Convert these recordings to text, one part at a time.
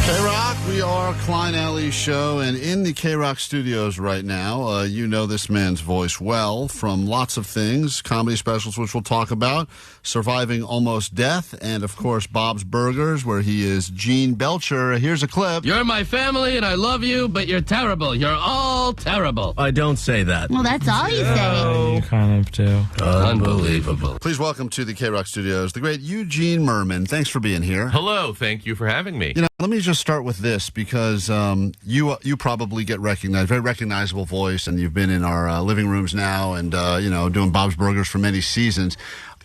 KROQ, we are Klein Alley's show, and in the KROQ studios right now, you know this man's voice well from lots of things, comedy specials, which we'll talk about, Surviving Almost Death, and, of course, Bob's Burgers, where he is Gene Belcher. Here's a clip. You're my family, and I love you, but you're terrible. You're all terrible. I don't say that. Well, that's all you say. You kind of do. Unbelievable. Please welcome to the KROQ studios the great Eugene Mirman. Thanks for being here. Hello, thank you for having me. You know, let me just start with this because you probably get recognized, very recognizable voice, and you've been in our living rooms now and, doing Bob's Burgers for many seasons.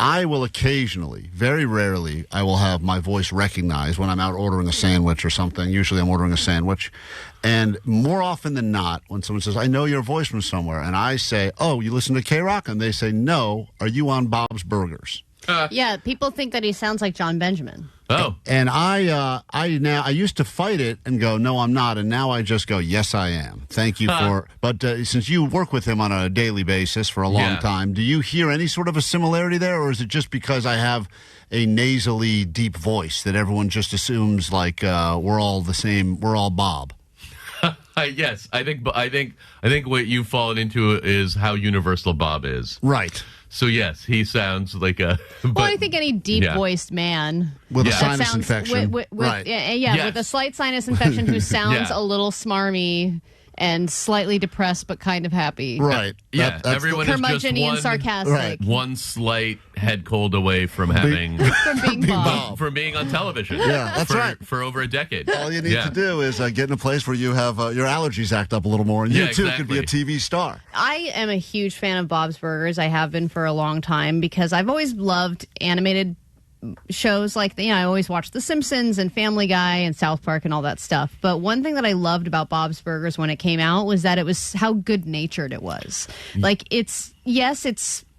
I will occasionally, very rarely, I will have my voice recognized when I'm out ordering a sandwich or something. Usually I'm ordering a sandwich. And more often than not, when someone says, I know your voice from somewhere, and I say, oh, you listen to KROQ? And they say, no, are you on Bob's Burgers? Yeah, people think that he sounds like Jon Benjamin. Oh. And I used to fight it and go, no, I'm not. And now I just go, yes, I am. Thank you for. But since you work with him on a daily basis for a long time, do you hear any sort of a similarity there? Or is it just because I have a nasally deep voice that everyone just assumes like we're all the same, we're all Bob? Yes, I think what you've fallen into is how universal Bob is. Right. So yes, he sounds like a. Well, I think any deep-voiced man with a that sinus sounds, infection, with, right? Yeah, with a slight sinus infection, who sounds a little smarmy and slightly depressed, but kind of happy. Right. Yeah, that's everyone is just curmudgeon-y and sarcastic. One slight head cold away from having From being Bob. from being on television. Yeah, that's right. For over a decade. All you need to do is get in a place where you have your allergies act up a little more, and you too could be a TV star. I am a huge fan of Bob's Burgers. I have been for a long time because I've always loved animated shows like I always watched The Simpsons and Family Guy and South Park and all that stuff. But one thing that I loved about Bob's Burgers when it came out was that it was how good-natured it was. Like, it's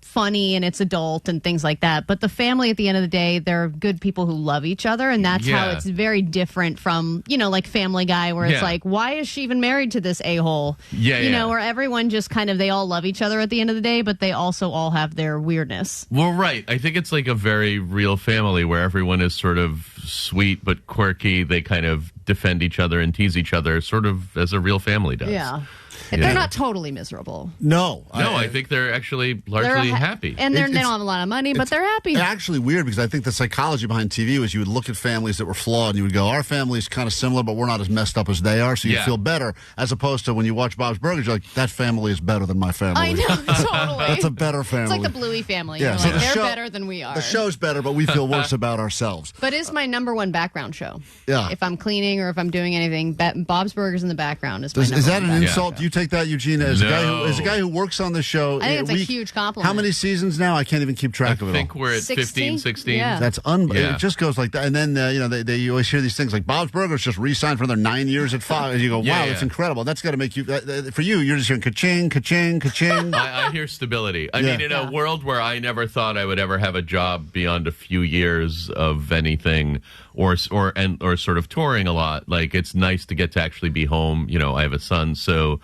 funny and it's adult and things like that, but the family at the end of the day, they're good people who love each other, and that's how it's very different from like Family Guy, where it's like, why is she even married to this a-hole? Where everyone just kind of, they all love each other at the end of the day, but they also all have their weirdness. Well, right. I think it's like a very real family where everyone is sort of sweet but quirky. They kind of defend each other and tease each other sort of as a real family does. Yeah. They're not totally miserable. No, I think they're actually largely happy. And they don't have a lot of money, but they're happy. It's actually weird because I think the psychology behind TV was you would look at families that were flawed and you would go, our family's kind of similar, but we're not as messed up as they are, so you feel better, as opposed to when you watch Bob's Burgers, you're like, that family is better than my family. I know, totally. That's a better family. It's like the Bluey family. Yeah, So they're better than we are. The show's better, but we feel worse about ourselves. But it's my number one background show. Yeah. If I'm cleaning or if I'm doing anything, Bob's Burgers in the background is my number Is that one an background insult? show. Do you take that, Eugene, as a guy who works on the show? I think it's a huge compliment. How many seasons now? I can't even keep track of it all. I think we're at 15, 16. Yeah. That's it just goes like that. And then, you always hear these things like Bob's Burgers just re-signed for another 9 years at 5. And you go, wow, that's incredible. That's got to make you, for you, you're just hearing ka-ching, ka-ching, ka-ching. I hear stability. I mean, in a world where I never thought I would ever have a job beyond a few years of anything or sort of touring a lot, like it's nice to get to actually be home. I have a son, so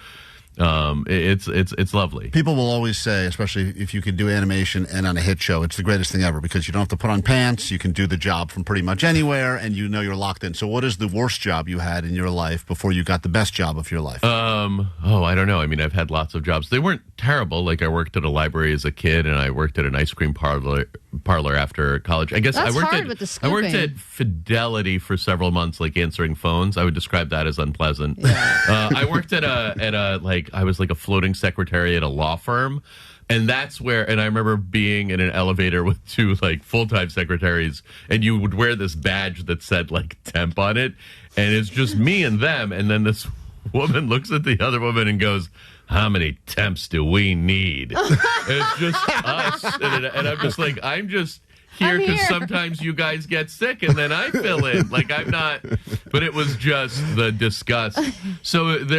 it's lovely. People will always say, especially if you could do animation and on a hit show, it's the greatest thing ever because you don't have to put on pants. You can do the job from pretty much anywhere, and you're locked in. So what is the worst job you had in your life before you got the best job of your life? I don't know. I mean, I've had lots of jobs. They weren't terrible. Like I worked at a library as a kid, and I worked at an ice cream parlor after college. I guess That's I worked hard with the I worked scooping. at Fidelity for several months, like answering phones. I would describe that as unpleasant. Yeah. I worked at I was like a floating secretary at a law firm. And that's where, and I remember being in an elevator with two like full-time secretaries, and you would wear this badge that said like temp on it, and it's just me and them, and then this woman looks at the other woman and goes, how many temps do we need? It's just us. And I'm just like, I'm just here because sometimes you guys get sick and then I fill in. Like I'm not, but it was just the disgust. So they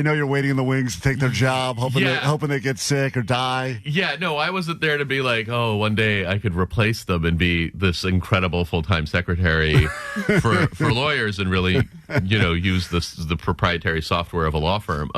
know you're waiting in the wings to take their job, hoping they get sick or die. Yeah, no, I wasn't there to be like, oh, one day I could replace them and be this incredible full-time secretary for lawyers and really, use the proprietary software of a law firm.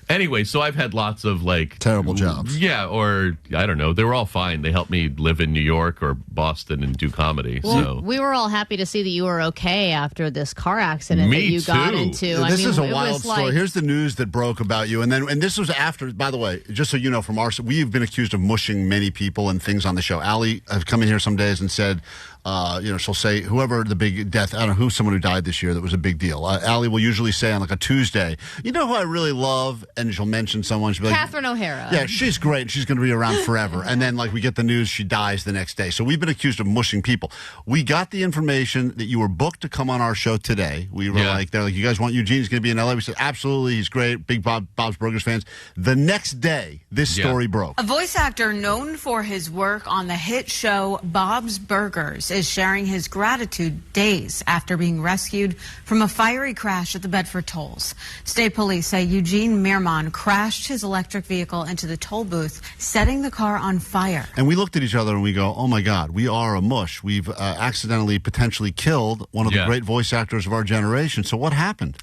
Anyway, so I've had lots of terrible jobs. Yeah, or I don't know. They were all fine. They helped me live in New York or Boston and do comedy. Well, so we were all happy to see that you were okay after this car accident that you got into. This is a wild story. Here's the news that broke about you, and this was after. By the way, just so you know, from our we've been accused of mushing many people and things on the show. Allie have come in here some days and said. She'll say whoever the big death, I don't know who, someone who died this year that was a big deal. Allie will usually say on a Tuesday, you know who I really love? And she'll mention someone. She'll be like, Catherine O'Hara. Yeah, she's great. She's going to be around forever. And then we get the news she dies the next day. So we've been accused of mushing people. We got the information that you were booked to come on our show today. We were they're like, you guys want Eugene? He's going to be in LA. We said, absolutely. He's great. Big Bob's Burgers fans. The next day, this story broke. A voice actor known for his work on the hit show Bob's Burgers is sharing his gratitude days after being rescued from a fiery crash at the Bedford tolls. State police say Eugene Mirman crashed his electric vehicle into the toll booth, setting the car on fire. And we looked at each other and we go, oh my God, we are a mush. We've accidentally, potentially killed one of the great voice actors of our generation. So what happened?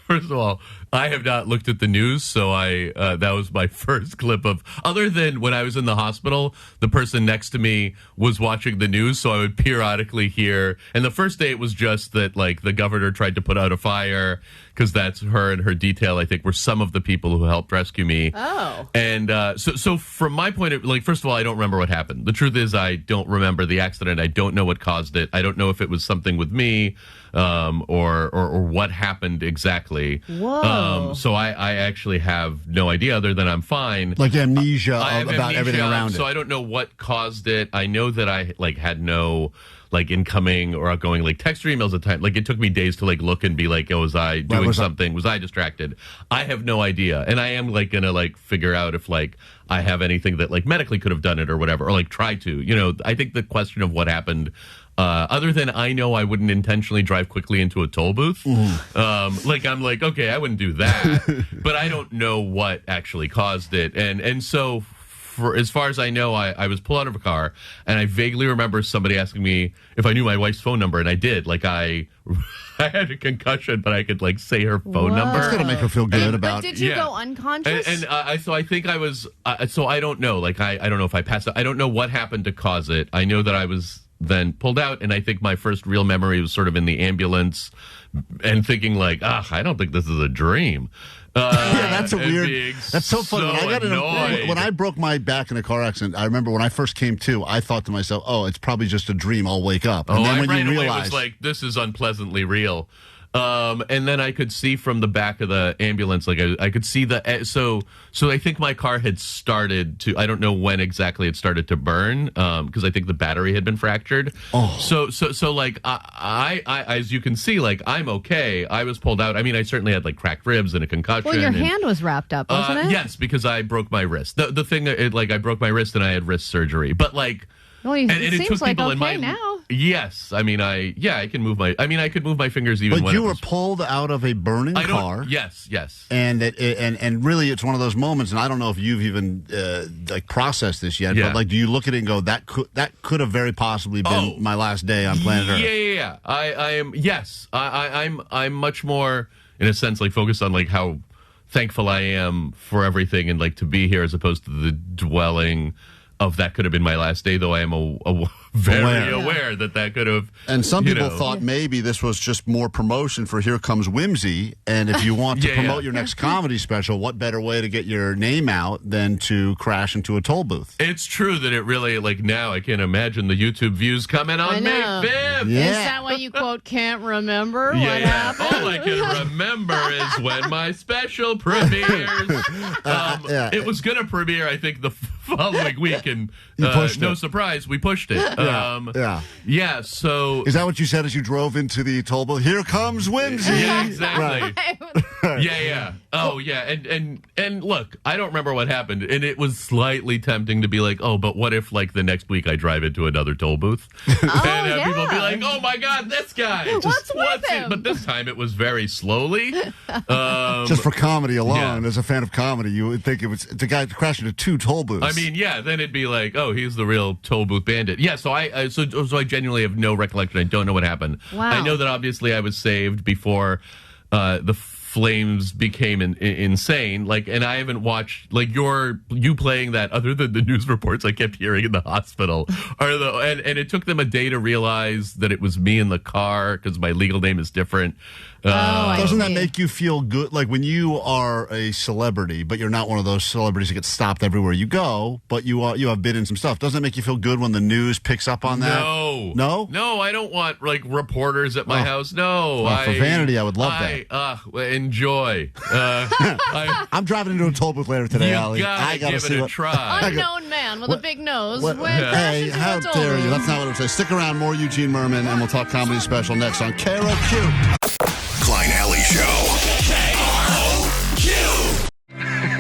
First of all, I have not looked at the news, so that was my first clip of. Other than when I was in the hospital, the person next to me was watching the news, so I would periodically hear. And the first day, it was just that the governor tried to put out a fire because that's her and her detail. I think were some of the people who helped rescue me. Oh, and so from my point of first of all, I don't remember what happened. The truth is, I don't remember the accident. I don't know what caused it. I don't know if it was something with me. Or what happened exactly. Whoa. So I actually have no idea other than I'm fine. Like amnesia about amnesia, everything around it. So I don't know what caused it. I know that I had no incoming or outgoing text or emails at the time. It took me days to look and be was I doing something? Was I distracted? I have no idea. And I am gonna figure out if I have anything that medically could have done it or whatever, or try to. I think the question of what happened. Other than I know I wouldn't intentionally drive quickly into a toll booth. I'm okay, I wouldn't do that. But I don't know what actually caused it. And so, for as far as I know, I was pulled out of a car, and I vaguely remember somebody asking me if I knew my wife's phone number, and I did. I had a concussion, but I could say her phone number. That's gonna make her feel good about. But did you go unconscious? So I think I was. So I don't know. I don't know if I passed out. I don't know what happened to cause it. I know that I was then pulled out, and I think my first real memory was sort of in the ambulance and thinking I don't think this is a dream. That's a weird. That's so funny. When I broke my back in a car accident, I remember when I first came to, I thought to myself, "Oh, it's probably just a dream. I'll wake up." And then when you realize, was this is unpleasantly real. And then I could see from the back of the ambulance, I could see so I think my car had started to, I don't know when exactly it started to burn, because I think the battery had been fractured. Oh. So I as you can see, I'm okay. I was pulled out. I mean, I certainly had cracked ribs and a concussion. Well, your hand was wrapped up, wasn't it? Yes, because I broke my wrist. The thing, I broke my wrist and I had wrist surgery. But well, it seems okay now. Yes, I mean, I can move my. I mean, I could move my fingers even. But you were pulled out of a burning car. Yes. And and really, it's one of those moments, and I don't know if you've even processed this yet. Yeah. But do you look at it and go, that could have very possibly been my last day on planet Earth? Yeah. I am. Yes, I'm much more in a sense focused on how thankful I am for everything and to be here as opposed to the dwelling of that could have been my last day, though I am very aware that could have. And some people thought maybe this was just more promotion for Here Comes Whimsy. And if you want to promote your next comedy special, what better way to get your name out than to crash into a toll booth? It's true that it really, now I can't imagine the YouTube views coming on May 5th. Yeah. Is that why you quote can't remember what happened? All I can remember is when my special premieres. It was going to premiere, I think, the following week, and no surprise, we pushed it. Yeah, so... Is that what you said as you drove into the toll booth? Here comes Whimsy! Yeah, exactly. Yeah. Oh, yeah, and look, I don't remember what happened, and it was slightly tempting to be but what if, the next week I drive into another toll booth? And people be oh my God, this guy! What's with him? But this time it was very slowly. Just for comedy alone, as a fan of comedy, you would think it was the guy crashing into two toll booths. I mean, yeah, then it'd be oh, he's the real toll booth bandit. Yeah, so I genuinely have no recollection. I don't know what happened. Wow. I know that obviously I was saved before the Flames became insane. Like, and I haven't watched like you playing that other than the news reports I kept hearing in the hospital. And it took them a day to realize that it was me in the car because my legal name is different. Doesn't that make you feel good? Like when you are a celebrity, but you're not one of those celebrities that gets stopped everywhere you go, but you have been in some stuff. Doesn't it make you feel good when the news picks up on that? No, I don't want like reporters at my house. No, for vanity, I would love that. Enjoy. I'm driving into a toll booth later today, Ali. I gotta give it a try. Unknown man with a big nose. Hey, how dare you? That's not what I'm saying. Stick around, more Eugene Mirman, and we'll talk comedy special next on KROQ. Klein Alley Show. KROQ.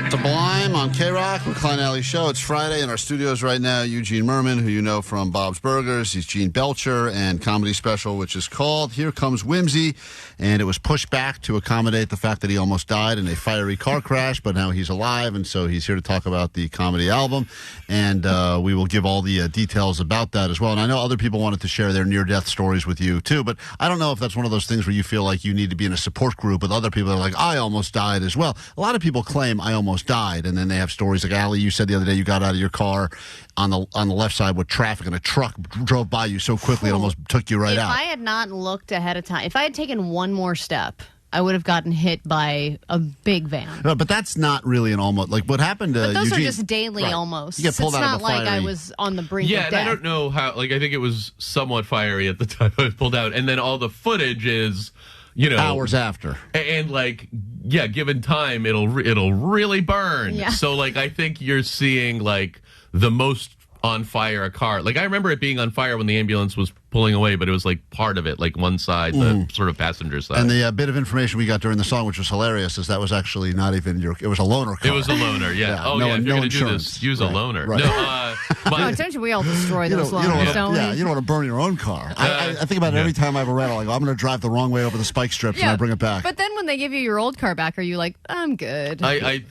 Sublime on KROQ with Klein Alley Show. It's Friday in our studios right now. Eugene Mirman, who you know from Bob's Burgers. He's Gene Belcher and comedy special, which is called Here Comes Whimsy. And it was pushed back to accommodate the fact that he almost died in a fiery car crash, but now he's alive. And so he's here to talk about the comedy album. And we will give all the details about that as well. And I know other people wanted to share their near-death stories with you, too. But I don't know if that's one of those things where you feel like you need to be in a support group with other people that are like, I almost died as well. A lot of people claim I almost died, and then they have stories like, Ali, you said the other day you got out of your car on the left side with traffic and a truck drove by you so quickly it almost took you right out. If I had not looked ahead of time, if I had taken one more step, I would have gotten hit by a big van. No, but that's not really an almost, like what happened to But those Eugene, are just daily almost. You get pulled it's out not of a like fiery... I was on the brink of Yeah, death. and I don't know how, like, I think it was somewhat fiery at the time I was pulled out. And then all the footage is, you know, hours after. And like, yeah, given time, it'll really burn. Yeah. So, like, I think you're seeing, like, the most on fire a car. Like, I remember it being on fire when the ambulance was pulling away, but it was like part of it, like one side, the sort of passenger side. And the bit of information we got during the song, which was hilarious, is that was actually not even it was a loaner car. It was a loaner, yeah. Yeah, oh, no- yeah, if no you're going to do insurance. this, use a loaner. Right. No, No, don't we all destroy those loaners, don't we? Yeah, you don't want to burn your own car. I think about it every time I have a rental. I go, I'm going to drive the wrong way over the spike strips and I bring it back. But then when they give you your old car back, are you like, I'm good?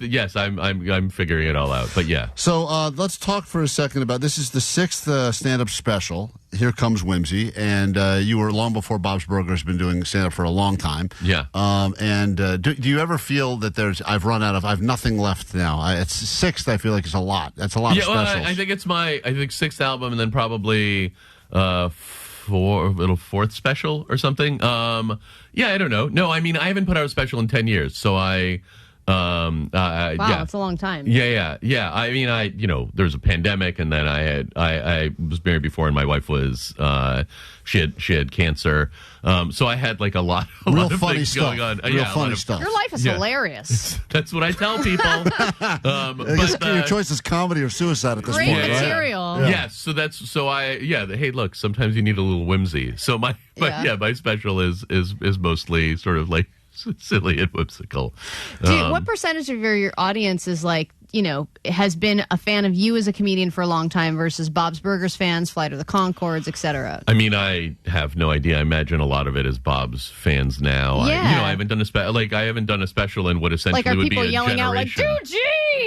Yes, I'm figuring it all out. But yeah. So let's talk for a second about this. Is the 6th stand-up special. Here Comes Whimsy, and you were long before Bob's Burgers, been doing stand-up for a long time. Yeah. Do you ever feel that I've nothing left now? It's 6th, I feel like it's a lot. That's a lot of specials. Well, I think it's my 6th album, and then probably 4th special or something. Yeah, I don't know. No, I mean, I haven't put out a special in 10 years, so I... wow, yeah. that's a long time. Yeah. I mean, there was a pandemic, and then I was married before, and my wife was she had cancer. So I had like a lot of funny things stuff. going on. Real funny stuff. Your life is hilarious. That's what I tell people. I guess your choice is comedy or suicide at this Great point, right? material. Yes, hey, look, sometimes you need a little whimsy. So my special is mostly sort of like silly and whimsical. What percentage of your audience is like, has been a fan of you as a comedian for a long time versus Bob's Burgers fans, Flight of the Conchords, etc.? I mean, I have no idea. I imagine a lot of it is Bob's fans now. Yeah. I haven't done a special in what essentially are would be people a yelling generation. out like, "Do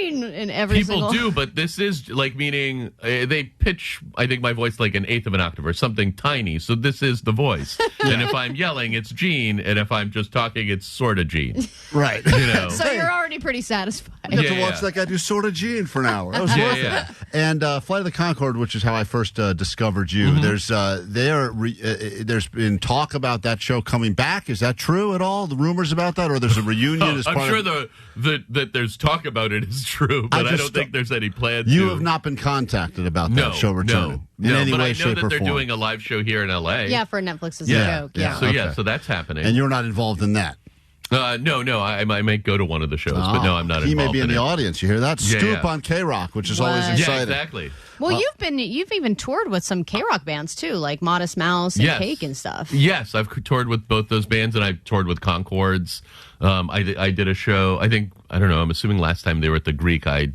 Gene!" in every People do, but this is like meaning they pitch, I think, my voice like an eighth of an octave or something tiny. So this is the voice. And if I'm yelling, it's Gene. And if I'm just talking, it's sort of Gene. Right. So you're already pretty satisfied. I got to watch that guy do sort of Gene for an hour. That was worth it. And Flight of the Conchord, which is how I first discovered you. There's been talk about that show coming back. Is that true at all? The rumors about that, or there's a reunion? I'm sure that there's talk about it is true, but I don't think there's any plan. You have not been contacted about that show returning in any but way, I know shape, that or they're form. doing a live show here in L.A. Yeah, for Netflix's Yeah. joke. Yeah. So so that's happening. And you're not involved in that. No, I might go to one of the shows, but no, I'm not involved. He may be in it. the audience. You hear that? Scoop on KROQ, which is always What? exciting. Yeah, exactly. Well, you've even toured with some KROQ bands too, like Modest Mouse and Cake and stuff. Yes, I've toured with both those bands, and I've toured with Conchords. I did a show. I think I don't know. I'm assuming last time they were at the Greek, I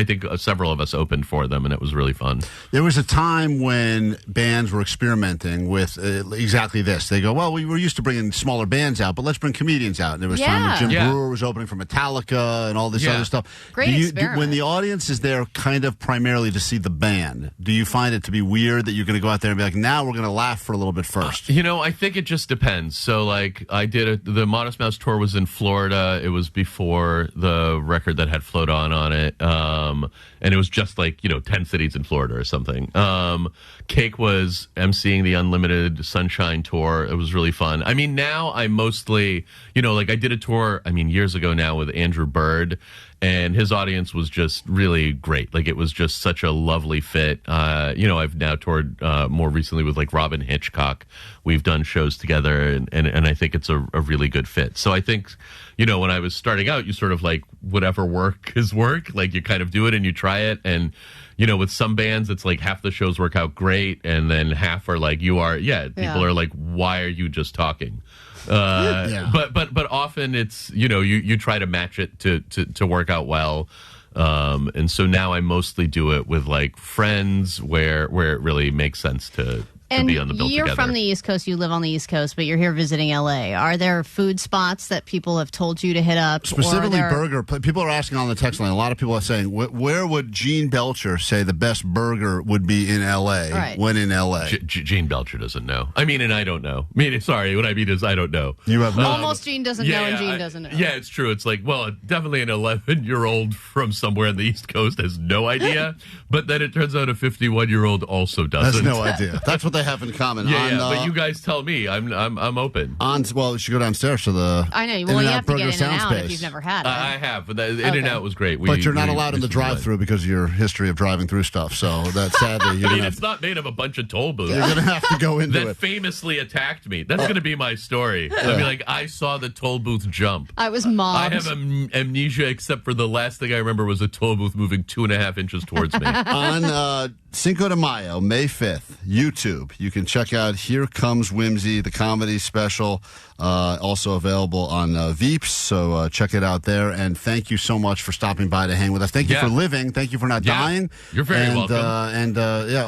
think several of us opened for them, and it was really fun. There was a time when bands were experimenting with exactly this. They go, well, we were used to bringing smaller bands out, but let's bring comedians out. And there was time when Jim Brewer was opening for Metallica and all this other stuff. Great experiment. When the audience is there kind of primarily to see the band, do you find it to be weird that you're going to go out there and be like, now we're going to laugh for a little bit first? I think it just depends. So, like, I did the Modest Mouse tour was in Florida. It was before the record that had Float On it. And it was just like, 10 cities in Florida or something. Cake was emceeing the Unlimited Sunshine tour. It was really fun. I mean, now I mostly, like I did a tour, years ago now with Andrew Bird, and his audience was just really great. Like, it was just such a lovely fit. I've now toured more recently with like Robin Hitchcock. We've done shows together, and I think it's a really good fit. So I think, when I was starting out, you sort of like whatever work is work. Like, you kind of do it and you try it. And, with some bands, it's like half the shows work out great, and then half are like, people are like, why are you just talking? But often it's, you try to match it to work out well. And so now I mostly do it with like friends where it really makes sense to be on the bill together. You're from the East Coast, you live on the East Coast, but you're here visiting LA. Are there food spots that people have told you to hit up? Specifically burger. People are asking on the text line. A lot of people are saying, where would Gene Belcher say the best burger would be in LA when in LA? Gene Belcher doesn't know. And I don't know. Sorry, what I mean is I don't know. You have no. Almost Gene doesn't know and Gene doesn't know. Yeah, it's true. It's like, well, definitely an 11-year-old from somewhere on the East Coast has no idea, but then it turns out a 51-year-old also doesn't. Has no idea. That's what they have in common. But you guys tell me. I'm open. You should go downstairs to the. I know. Well, you have to get In and Out if you've never had it. I have, but In and Out was great. But you're not allowed in the drive-through because of your history of driving through stuff. So that's sadly. It's not made of a bunch of toll booths. You're going to have to go into that it. Famously attacked me. That's going to be my story. I'll be like, I saw the toll booth jump. I was mobbed. I have amnesia, except for the last thing I remember was a toll booth moving 2.5 inches towards me. On Cinco de Mayo, May 5th, YouTube. You can check out Here Comes Whimsy, the comedy special, also available on Veeps. So check it out there. And thank you so much for stopping by to hang with us. Thank you for living. Thank you for not dying. You're very welcome.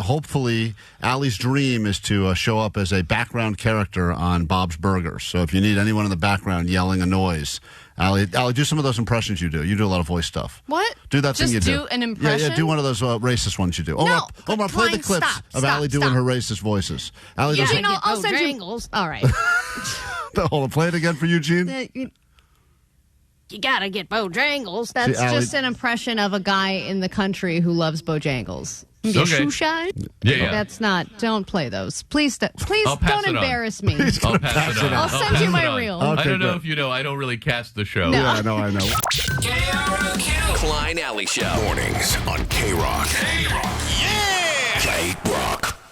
Hopefully, Allie's dream is to show up as a background character on Bob's Burgers. So if you need anyone in the background yelling a noise, Allie, do some of those impressions you do. You do a lot of voice stuff. What? Do that thing you do. Just do an impression? Yeah, do one of those racist ones you do. Omar, play the clips of Allie doing her racist voices. Allie does it. I'll send you. All right. Hold on, play it again for Eugene. You gotta get Bojangles. That's just an impression of a guy in the country who loves Bojangles. Okay. Shoe shine? Yeah. That's not. Don't play those. Please don't embarrass me. I'll pass it on. I'll send you my reel. Okay, I don't know if you know. I don't really cast the show. No. Yeah, I know. KROQ. Klein Alley Show. Mornings on KROQ. Yeah! KROQ.